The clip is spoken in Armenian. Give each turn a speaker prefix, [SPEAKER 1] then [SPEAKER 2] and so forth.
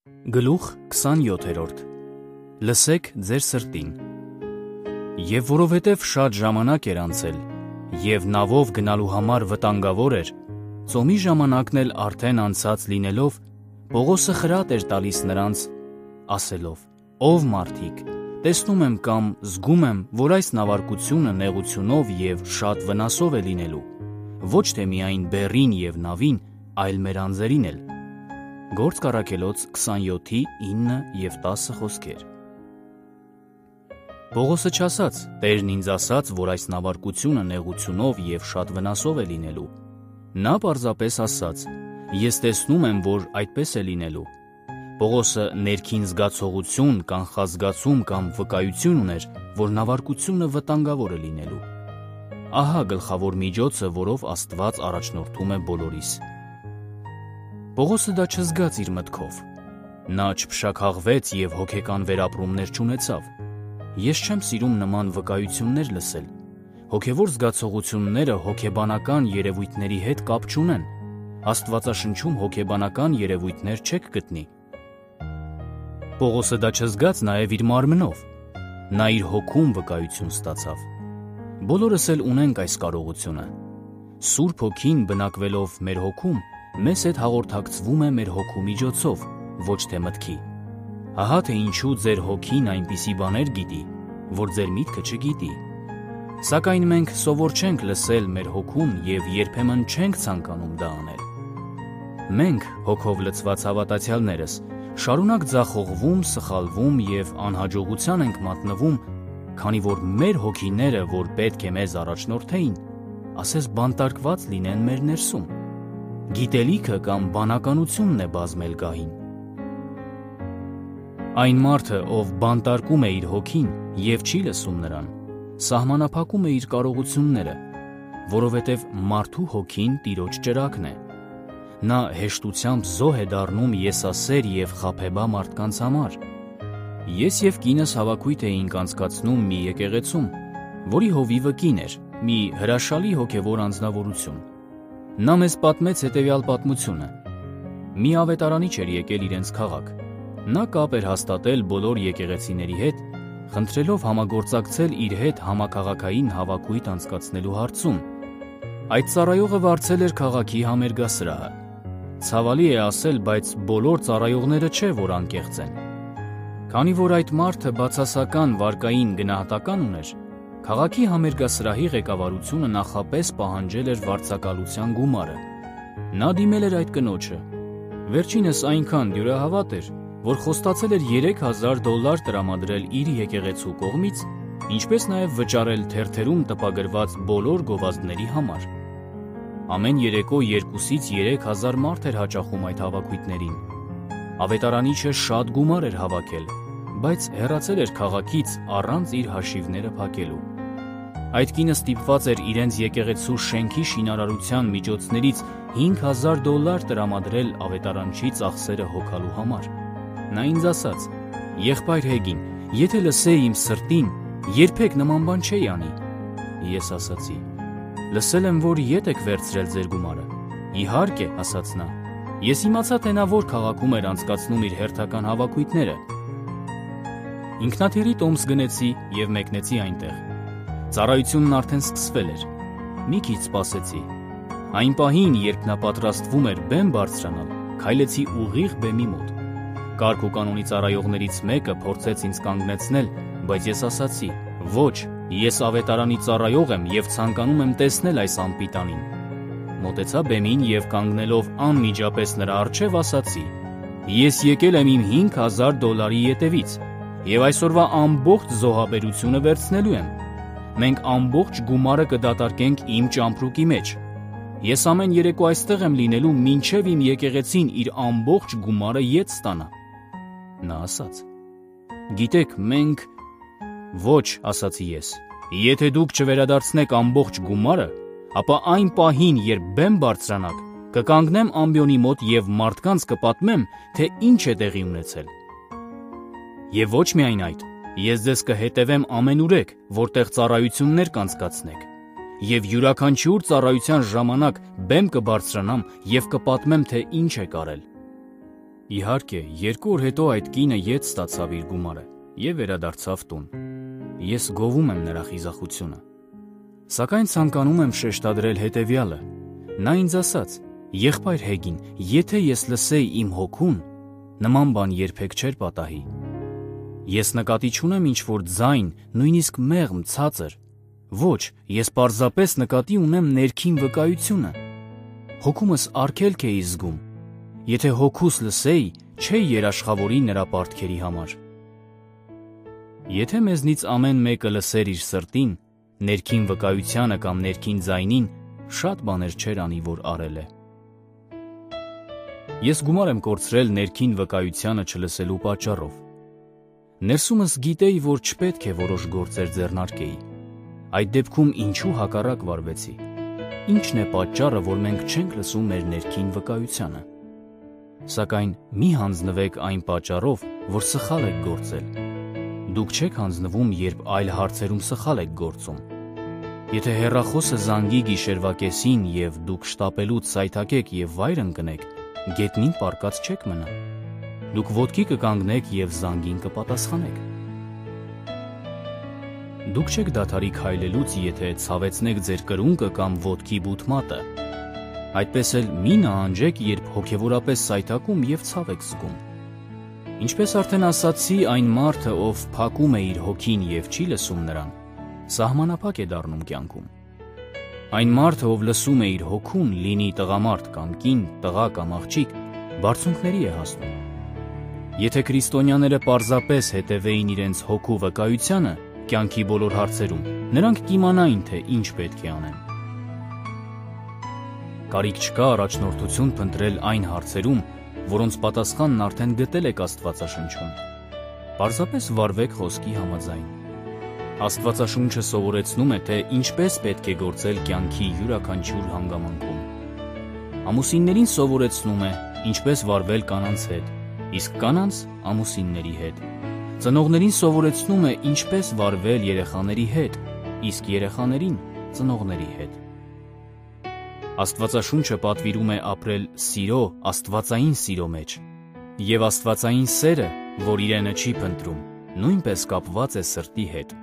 [SPEAKER 1] Գլուխ 27. Լսեք ձեր սրտին։ Եվ որովհետև շատ ժամանակ էր անցել, և նավով գնալու համար վտանգավոր էր, ծոմի ժամանակն էլ արդեն անցած լինելով, Պողոսը խրատ էր տալիս նրանց, ասելով. «Ով մարդիկ, տեսնում եմ կամ զգում եմ, որ այս նավարկությունը նեղությունով և շատ վնասով է լինելու, ոչ թե միայն բեռին և նավին, այլ մեր անձերին էլ»։ Գործք առաքելոց 27:9 և 10 խոսքեր։ Պողոսը չասաց. «Տերն ինձ ասաց, որ այս նավարկությունը նեղությունով և շատ վնասով է լինելու»։ Նա պարզապես ասաց. «Ես տեսնում եմ, որ այդպես է լինելու»։ Պողոսը ներքին զգացողություն, կանխազգացում կամ վկայություն ուներ, որ նավարկությունը վտանգավոր է լինելու։ Ահա գլխավոր միջոցը, որով Աստված առաջնորդում է բոլորիս։ Պողոսը դա չզգաց իր մտքով։ Նա չփշաքաղվեց և հոգեկան վերապրումներ չունեցավ։ Ես չեմ սիրում նման վկայություններ լսել։ Հոգևոր զգացողությունները հոգեբանական երևույթների հետ կապ չունեն։ Աստվածաշնչում հոգեբանական երևույթներ չեք գտնի։ Պողոսը դա չզգաց նաև իր մարմնով։ Նա իր հոգում վկայություն ստացավ։ Բոլորս էլ ունենք այս կարողությունը։ Սուրբ Հոգին բնակվելով մեր հոգում, մեզ հետ հաղորդակցվում է մեր հոգու միջոցով, ոչ թե մտքի։ Ահա թե ինչու ձեր հոգին այնպիսի բաներ գիտի, որ ձեր միտքը չգիտի։ Սակայն մենք սովոր չենք լսել մեր հոգուն և երբեմն չենք ցանկանում դա անել։ Մենք, հոգով լցված հավատացյալներս, շարունակ ձախողվում, սխալվում և անհաջողության ենք մատնվում, քանի որ մեր հոգիները, որ պետք է մեզ առաջնորդեին, ասես բանտարկված լինեն մեր ներսում։ Գիտելիքը կամ բանականությունն է բազմել գահին։ Այն մարդը, ով բանտարկում է իր հոգին և չի լսում նրան, սահմանափակում է իր կարողությունները, որովհետև մարդու հոգին Տիրոջ ճրագն է։ Նա հեշտությամբ զոհ է դառնում եսասեր և խաբեբա մարդկանց համար։ Ես և կինս հավաքույթ էինք անցկացնում մի եկեղեցում, որի հովիվը կին էր, մի հրաշալի հոգևոր անձնավորություն։ Նա մեզ պատմեց հետևյալ պատմությունը։ Մի ավետարանիչ էր եկել իրենց քաղաք։ Նա կապ էր հաստատել բոլոր եկեղեցիների հետ, խնդրելով համագործակցել իր հետ համաքաղաքային հավաքույթ անցկացնելու հարցում։ Այդ ծառայողը վարձել էր քաղաքի համերգասրահը։ Ցավալի է ասել, բայց բոլոր ծառայողները չէ, որ անկեղծ են։ Քանի որ այդ մարդը բացասական վարկային գնահատական ուներ, քաղաքի համերգասրահի ղեկավարությունը նախապես պահանջել էր վարձակալության գումարը։ Նա դիմել էր այդ կնոջը։ Վերջինս այնքան դյուրահավատ էր, որ խոստացել էր $3000 տրամադրել իր եկեղեցու կողմից, ինչպես նաև վճարել թերթերում տպագրված բոլոր գովազդների համար։ Ամեն երեկո 2-3 հազար մարդ էր հաճախում այդ հավաքույթներին։ Ավետարանիչը շատ գումար էր հավաքել, բայց հեռացել էր քաղաքից առանց իր հաշիվները փակելու։ Այդ կինը ստիպված էր իրենց եկեղեցու շենքի շինարարության միջոցներից $5000 տրամադրել ավետարանչի ծախսերը հոգալու համար։ Նա ինձ ասաց. «Եղբայր Հեգին, եթե լսեի իմ սրտին, երբեք նման բան չէի անի»։ Ես ասացի. «Լսել եմ, որ ետ եք վերցրել ձեր գումարը»։ «Իհարկե», ասաց նա։ Ես իմացա, թե նա որ քաղաքում էր անցկացնում իր հերթական հավաքույթները։ Ինքնաթիռի տոմս գնեցի և մեկնեցի այնտեղ։ Ծառայությունն արդեն սկսվել էր։ Մի քիչ սպասեցի։ Այն պահին, երբ նա պատրաստվում էր բեմ բարձրանալ, քայլեցի ուղիղ բեմի մոտ։ Կարգ ու կանոնի ծառայողներից մեկը փորձեց ինձ կանգնեցնել, բայց ես ասացի. «Ոչ, ես ավետարանի ծառայող եմ և ցանկանում եմ տեսնել այս անպիտանին»։ Մոտեցա բեմին և կանգնելով անմիջապես նրա առջև ասացի. «Ես եկել եմ իմ $5000 ետևից և այսօրվա ամբողջ զոհաբերությունը վերցնելու եմ։ Մենք ամբողջ գումարը կդատարկենք իմ ճամպրուկի մեջ։ Ես ամեն երեկո այստեղ եմ լինելու, մինչև իմ եկեղեցին իր ամբողջ գումարը ետ ստանա»։ Նա ասաց. «Գիտեք, մենք…» «Ոչ», ասացի ես, «եթե դուք չվերադարձնեք ամբողջ գումարը, ապա այն պահին, երբ բեմ բարձրանաք, կկանգնեմ ամբիոնի մոտ և մարդկանց կպատմեմ, թե ինչ է տեղի ունեցել։ Եվ ոչ միայն այդ, ես ձեզ կհետևեմ ամենուրեք, որտեղ ծառայություններ կանցկացնեք, և յուրաքանչյուր ծառայության ժամանակ բեմ կբարձրանամ և կպատմեմ, թե ինչ եք արել»։ Իհարկե, 2 օր հետո այդ կինը ետ ստացավ իր գումարը և վերադարձավ տուն։ Ես գովում եմ նրա խիզախությունը։ Սակայն ցանկանում եմ շեշտադրել հետևյալը. նա ինձ ասաց. «Եղբայր Հեգին, եթե ես լսեի իմ հոգուն, նման բան երբեք չէր պատահի։ Ես նկատի չունեմ ինչ-որ ձայն, նույնիսկ մեղմ, ցածր։ Ոչ, ես պարզապես նկատի ունեմ ներքին վկայությունը։ Հոգումս արգելք էի զգում։ Եթե հոգուս լսեի, չէի երաշխավորի նրա պարտքերի համար»։ Եթե մեզնից ամեն մեկը լսեր իր սրտին, ներքին վկայությանը կամ ներքին ձայնին, շատ բաներ չէր անի, որ արել է։ Ես գումար եմ կորցրել ներքին վկայությանը չլսելու պատճառով։ Ներսումս գիտեի, որ չպետք է որոշ գործեր ձեռնարկեի։ Այդ դեպքում ինչու հակառակ վարվեցի։ Ինչն է պատճառը, որ մենք չենք լսում մեր ներքին վկայությանը։ Սակայն մի հանձնվեք այն պատճառով, որ սխալ եք գործել։ Դուք չեք հանձնվում, երբ այլ հարցերում սխալ եք գործում։ Եթե հեռախոսը զանգի գիշերվա կեսին և դուք շտապելուց սայթաքեք և վայր ընկնեք, գետնին պառկած չեք մնա։ Դուք ոտքի կկանգնեք և զանգին կպատասխանեք։ Դուք չեք դադարի քայլելուց, եթե ցավեցնեք ձեր կրունկը կամ ոտքի բութմատը։ Այդպես էլ մի նահանջեք, երբ հոգևորապես սայթաքում և ցավ եք զգում։ Ինչպես արդեն ասացի, այն մարդը, ով փակում է իր հոգին և չի լսում նրան, սահմանափակ է դառնում կյանքում։ Այն մարդը, ով լսում է իր հոգուն, լինի տղամարդ կամ կին, տղա կամ աղջիկ, բարձունքների է հասնում։ Եթե քրիստոնյաները պարզապես հետևեին իրենց հոգու վկայությանը կյանքի բոլոր հարցերում, նրանք կիմանային, թե ինչ պետք է անեն։ Կարիք չկա առաջնորդություն փնտրել այն հարցերում, որոնց պատասխանն արդեն գտել եք Աստվածաշնչում։ Պարզապես վարվեք խոսքի համաձայն։ Աստվածաշունչը սովորեցնում է, թե ինչպես պետք է գործել կյանքի յուրաքանչյուր հանգամանքում։ Ամուսիններին սովորեցնում է, ինչպես վարվել կանանց հետ, իսկ կանանց ամուսինների հետ։ Ծնողներին սովորեցնում է, ինչպես վարվել երեխաների հետ, իսկ երեխաներին ծնողների հետ։ Աստվածաշունչը պատվիրում է ապրել սիրո, աստվածային սիրո մեջ, և աստվածային սերը, որ իրենը չի փնտրում, նույնպես կապված է սրտի հետ։